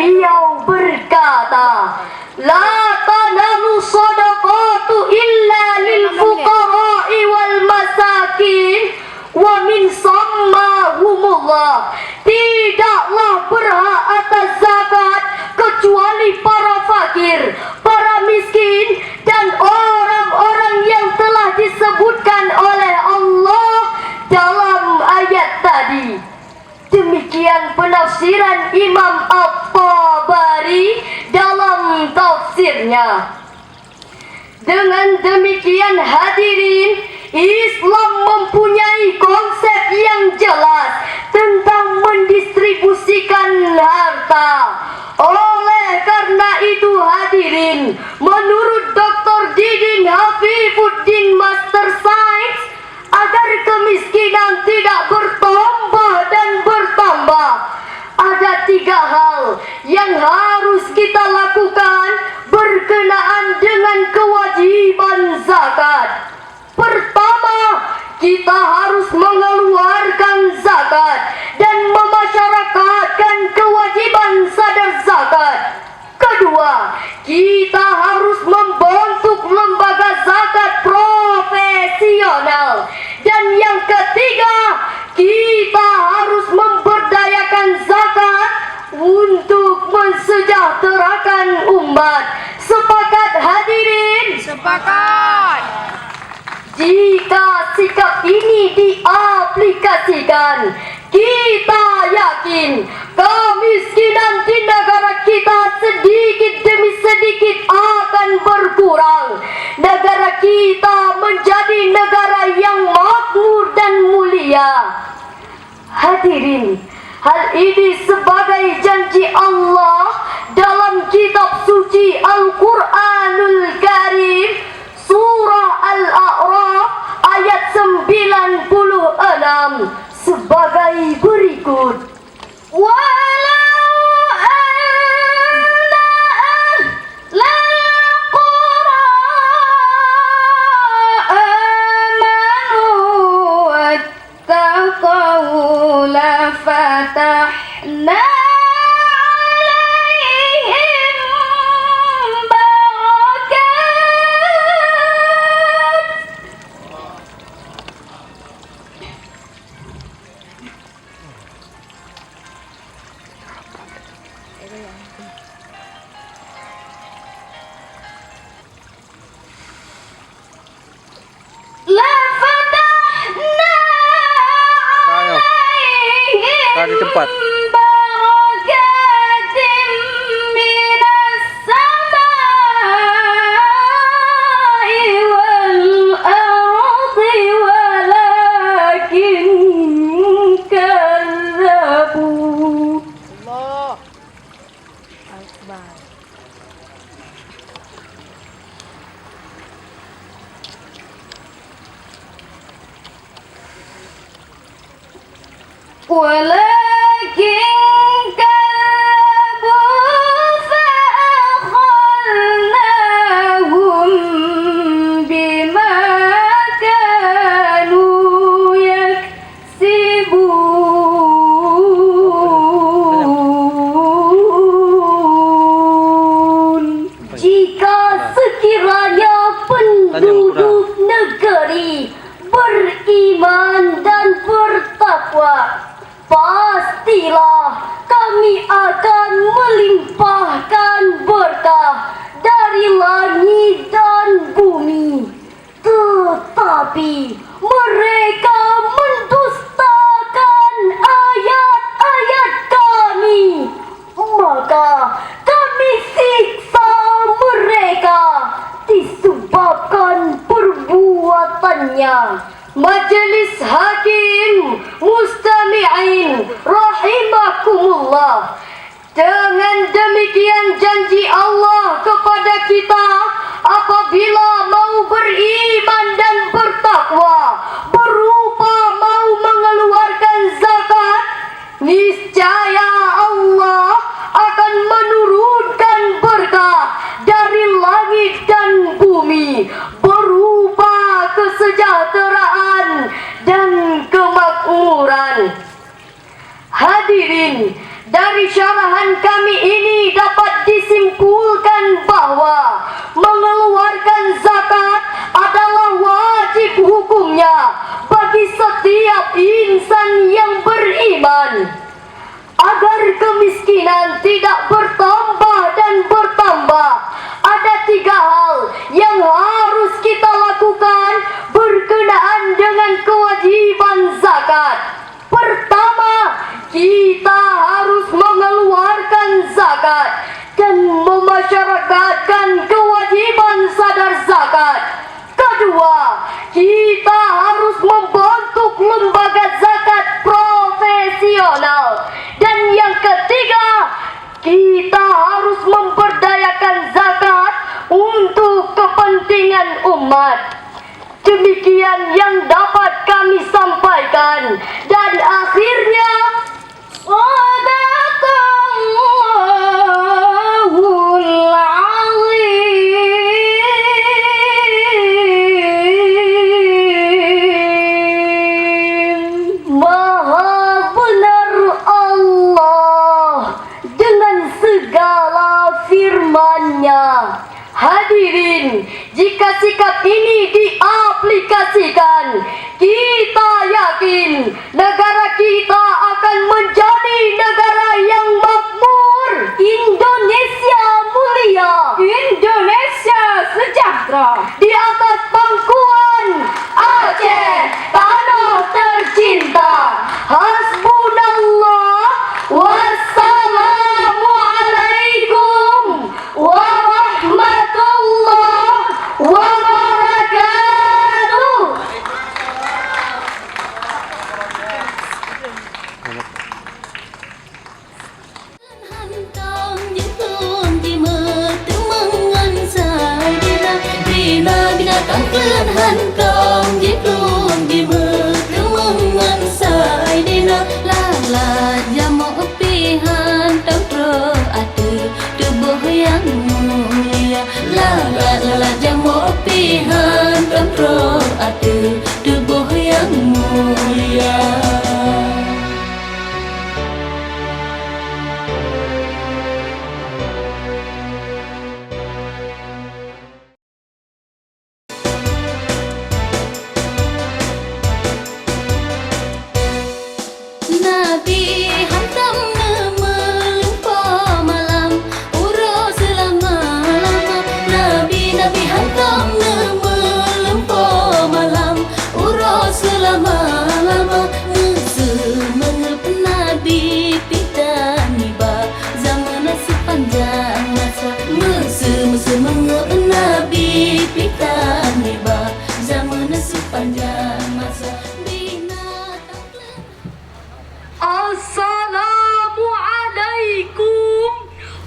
beliau berkata, la tanalu sadaqatu illa lil fuqara'i wal masakin wa min sammahumullah. Tidaklah berhak atas zakat kecuali para fakir, para miskin, dan orang-orang yang telah disebutkan oleh Allah dalam ayat tadi. Demikian penafsiran Imam At-Tabari dalam tafsirnya. Dengan demikian hadirin, Islam mempunyai konsep yang jelas tentang mendistribusikan harta. Oleh karena itu hadirin, menurut Dr. Didin Hafifuddin Master Science, agar kemiskinan tidak bertambah dan bertambah, ada 3 hal yang harus kita lakukan berkenaan dengan kewajiban zakat. Pertama, kita harus mengeluarkan zakat dan memasyarakatkan kewajiban sadar zakat. Kedua, kita harus membentuk lembaga zakat profesional. Dan yang ketiga, kita harus memberdayakan zakat untuk mensejahterakan umat. Sepakat hadirin? Sepakat. Jika sikap ini diaplikasikan, kita yakin kemiskinan di negara kita sedikit demi sedikit akan berkurang. Negara kita menjadi negara yang makmur dan mulia. Hadirin, hal ini sebagai janji Allah dalam kitab suci Al-Quranul Karim, surah Al-A'raf ayat 96 sebagai berikut. Walau anna ahlal qura amanu wattaqaw lafatahna di tempat. Walakin kadzabu fa'akhadnahum bima kanu yaksibun. Jika sekiranya penduduk negeri beriman dan bertakwa, pastilah kami akan melimpahkan berkah dari langit dan bumi. Tetapi mereka mendustakan ayat-ayat kami, maka kami siksa mereka disebabkan perbuatannya. Majelis Hakim Mustami'in rahimakumullah. Dengan demikian janji Allah kepada kita, apabila mau beriman dan bertakwa berupa mau mengeluarkan zakat, niscaya Allah akan menurunkan berkah dari langit dan bumi berupa kesejahteraan dan kemakmuran. Hadirin, dari syarahan kami ini dapat disimpulkan bahwa mengeluarkan zakat adalah wajib hukumnya bagi setiap insan yang beriman. Agar kemiskinan tidak bertambah dan bertambah, ada 3 hal yang harus kita lakukan berkenaan dengan kewajiban zakat. Pertama, kita harus mengeluarkan zakat dan memasyarakatkan kewajiban sadar zakat. Kedua, kita harus membentuk lembaga zakat profesional. Dan yang ketiga, kita harus memberdayakan zakat untuk kepentingan umat. Demikian yang dapat kami sampaikan. Dan akhirnya, Sadaqallahul Azim. Maha benar Allah dengan segala firman-Nya. Hadirin, jika sikap ini diaplikasikan, kita yakin negara kita akan menjadi negara yang makmur. Indonesia mulia, Indonesia sejahtera. Di atas pangkuan Aceh, tanah tercinta. Hasbunallah, wassalamualaikum warahmatullahi wabarakatuh. Hantong jepun di metemangan saya Bina binatang pelan hantong jepun di metemangan saya Lalat jamuk pihan tau ada tubuh yang mulia Lalat jamuk pihan tau ada tubuh yang mulia. Nabi hantam melempa malam urus selama-lama Nabi hantam melempa malam urus selama-lama Mengep Nabi pita niba zaman sepanjang masa Mengep Nabi pita niba zaman sepanjang masa Assalamualaikum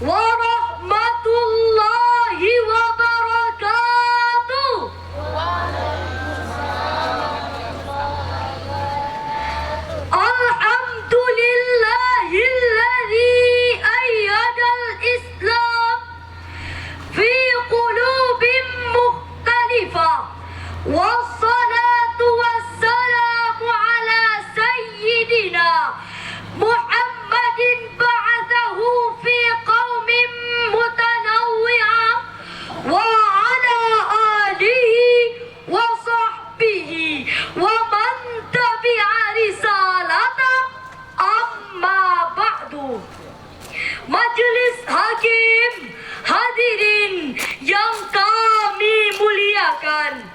warahmatullahi wabarakatuh. Alhamdulillahilladzi ayyadal Islam fi qulubin mukhtalifah. Wassalatu wassalamu ala sayyidina Muhammadin ba'athahu fi qaumin mutanawwi'ah wa ala alihi wa sahbihi wa man tabi'a risalatah amma ba'du. Majelis Hakim, hadirin yang kami muliakan,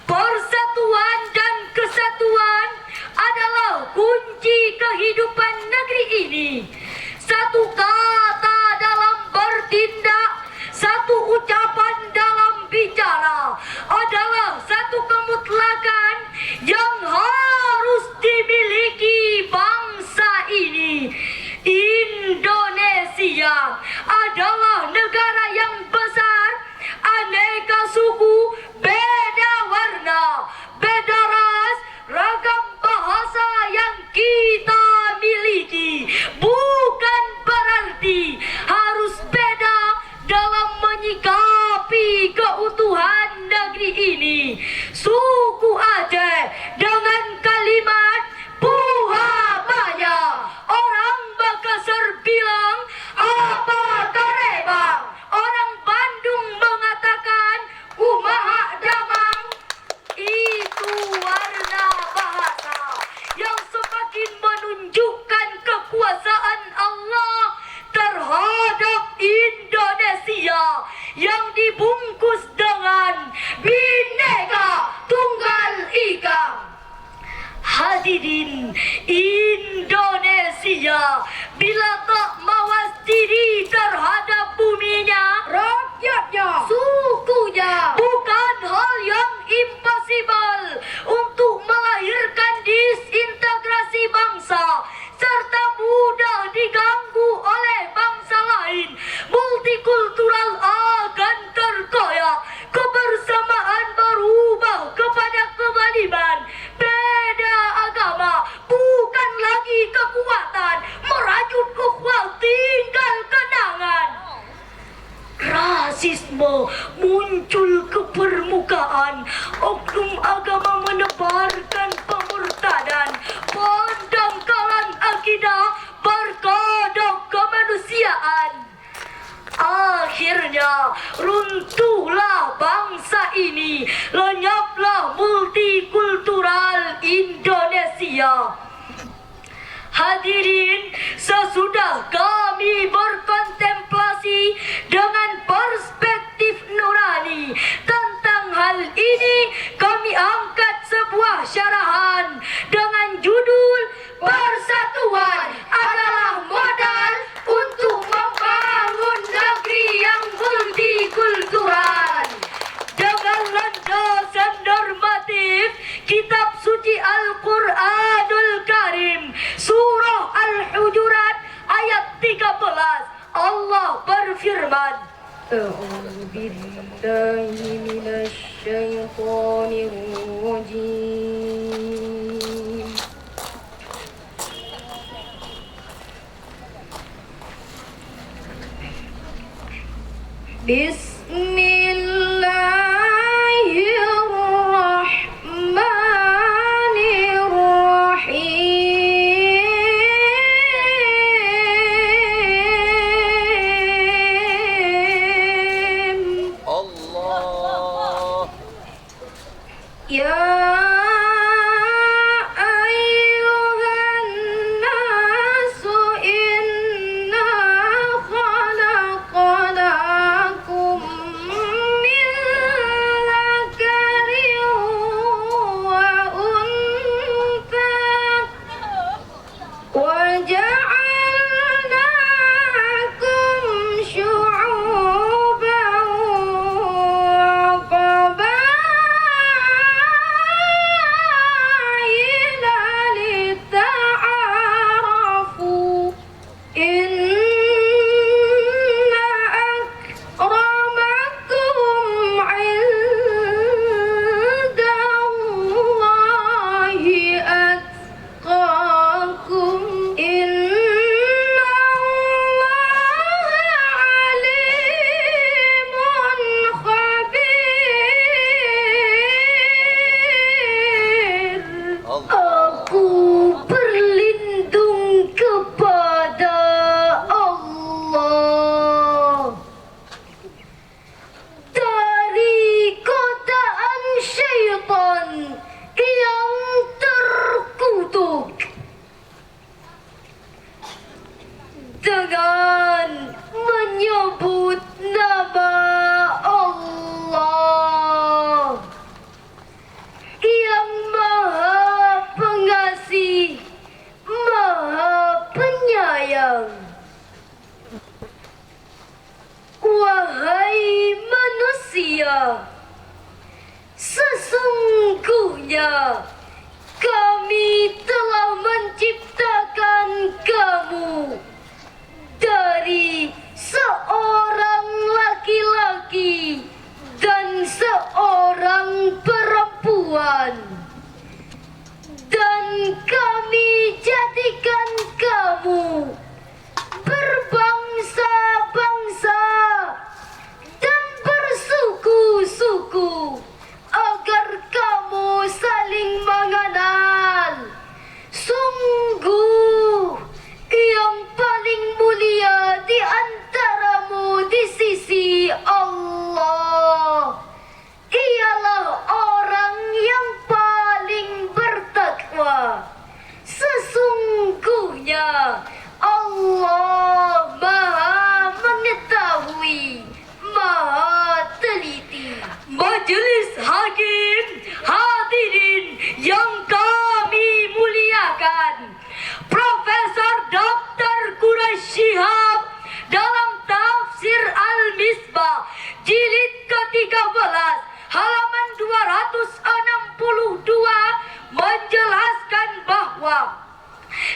persatuan dan kesatuan adalah kunci kehidupan negeri ini. Satu kata dalam bertindak, satu ucapan dalam bicara adalah satu kemutlakan yang harus dimiliki bangsa ini. Indonesia adalah negara yang besar, aneka suku, beda warna, beda ras, ragam bahasa yang kita miliki. Bukan berarti harus beda dalam menyikapi keutuhan negeri ini. Suku Aceh dengan kalimat Puha Maya, orang Makassar bilang Indonesia yang dibungkus dengan Bhinneka Tunggal Ika. Hadirin Indonesia, bila tak mawas diri terhadap buminya, Rakyatnya, sukunya, bukan hal yang impossible untuk melahirkan disintegrasi bangsa serta mudah diganggu oleh bangsa lain. Multikultural akan terkoyak, kebersamaan berubah kepada kebaliman. Beda agama bukan lagi kekuatan, merajut ukhuwah tinggal kenangan. Rasisme muncul ke permukaan, oknum agama menebarkan pemurtadan, pendangkalan akidah berkodok kemanusiaan. Akhirnya runtuhlah bangsa ini, lenyaplah multikultural Indonesia. Hadirin, sesudah kami berkontemplasi dengan perspektif nurani tentang hal ini, kami angkat sebuah syarahan dengan judul Persatuan adalah modal untuk membangun negeri yang multikultural. Dengan landasan normatif kitab suci Al-Quranul Karim, surah Al-Hujurat ayat 13, Allah berfirman, A'udzu billahi minasy syaithanir rajim. Bismillahirrahmanirrahim. Allah. Ya ayyuhan nasu inna khalaqnakum min dzakarin wa untha wa ja'alnakum syu'uban wa qabaila lita'arafu. Inna akramakum 'indallahi atqakum. Innallaha 'alimun khabir. Aku berlindung kepada Allah dari godaan syaitan yang terkutuk. Dengan menyebut nama Allah yang Maha Pengasih, Maha Penyayang. Wahai manusia, sesungguhnya kami telah menciptakan kamu dari seorang laki-laki dan seorang perempuan, dan kami jadikan kamu berbangsa-bangsa dan bersuku-suku agar kamu saling mengenal. Sungguh yang halaman 262 menjelaskan bahwa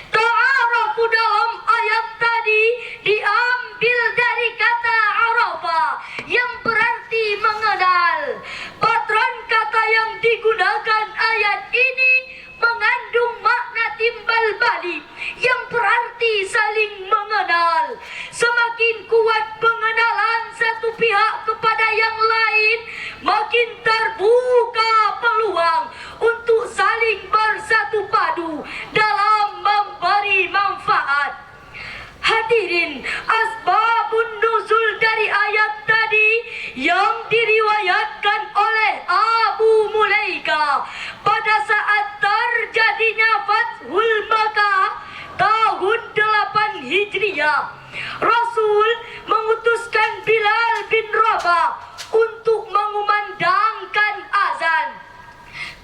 ta'arafu dalam ayat tadi diambil dari kata arafa yang berarti mengenal. Patron kata yang digunakan ayat ini mengandung makna timbal balik yang berarti saling mengenal. Semakin kuat pengenalan satu pihak kepada yang lain, makin terbuka peluang untuk saling bersatu padu dalam memberi manfaat. Hadirin, asbabun nuzul dari ayat tadi yang diriwayatkan oleh Abu Mulaika pada saat terjadinya Fathul Makkah tahun 8 Hijriah. Rasul mengutuskan Bilal bin Rabah untuk mengumandangkan azan.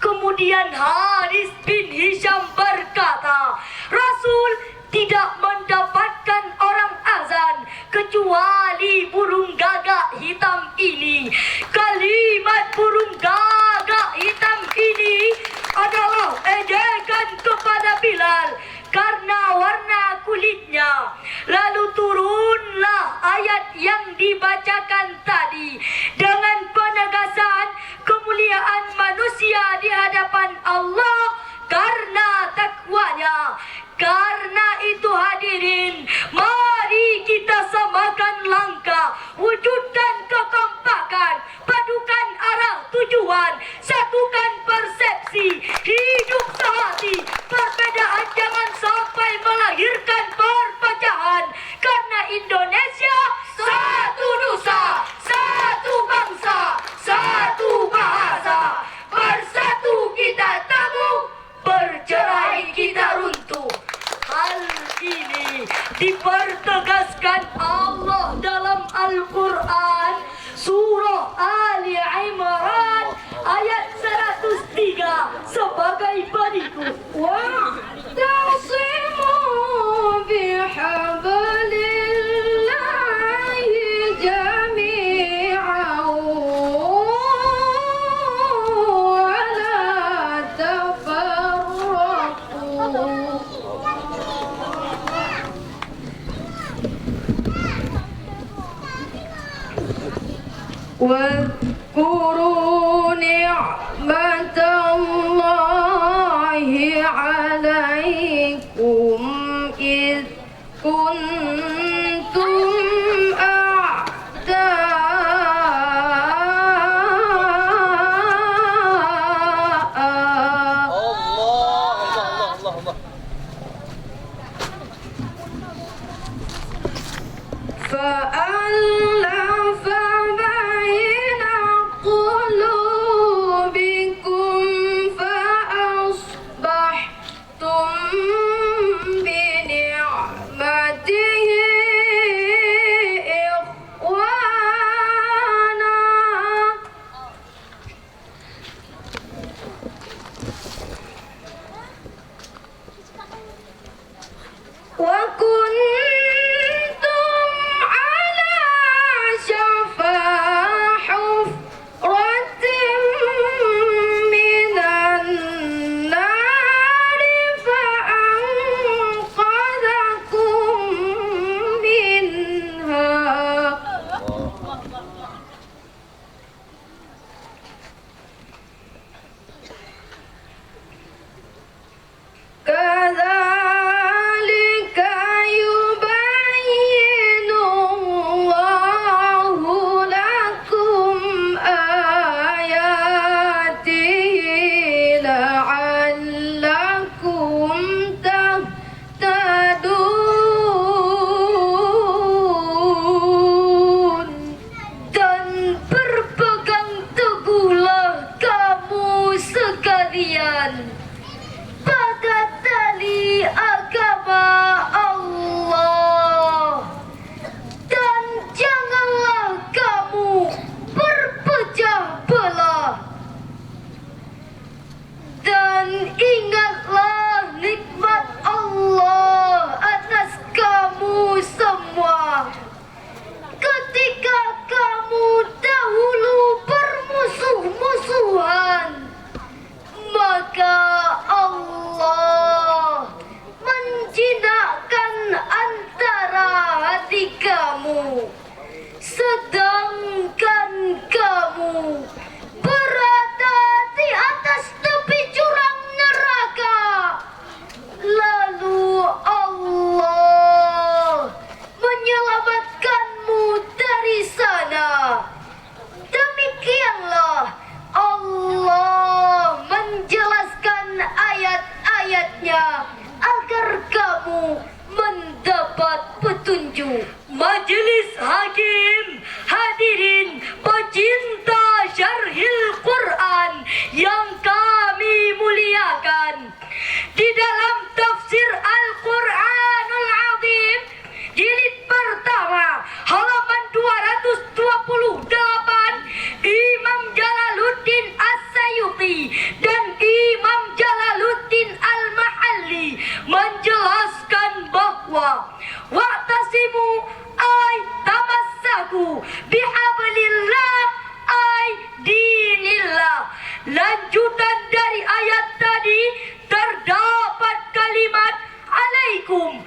Kemudian Haris bin Hisham berkata, Rasul tidak mendapatkan orang azan kecuali burung gagak hitam ini. Kalimat burung gagak hitam ini adalah ejekan kepada Bilal karena warna kulitnya. Lalu turunlah ayat yang dibacakan tadi dengan penegasan kemuliaan manusia di hadapan Allah karena takwanya. Karena itu hadirin, mari kita samakan langkah, wujudkan kekompakan, padukan arah tujuan, satukan persepsi, hidup sehati. Perbedaan jangan sampai melahirkan perpecahan. Karena Indonesia satu nusa, satu bangsa, satu bahasa. Bersatu kita teguh, bercerai kita runtuh. Hal ini dipertegaskan Allah dalam Al-Quran Surah Ali Imran ayat 103 sebagai berikut. Wa'tasimu bihablillahi jami'an wa la tafarraqu. واذكروا نعمة الله عليكم إذ كنتم أعداء Allah. فألف بين قلوبكم Sedangkan kamu berada di atas tepi jurang neraka. Lalu Allah menyelamatkanmu dari sana. Demikianlah Allah menjelaskan ayat-ayatnya agar kamu mendapat petunjuk. Majelis Hakim, hadirin pecinta syarhil Quran yang kami muliakan. Di dalam tafsir Al-Quranul Azim jilid pertama halaman 228, Imam Jalaluddin As-Sayuti dan Imam Jalaluddin Al-Mahalli menjelaskan bahwa wa'tasimu ay tamassaku bihablillah ay dinillah. Lanjutan dari ayat tadi terdapat kalimat alaikum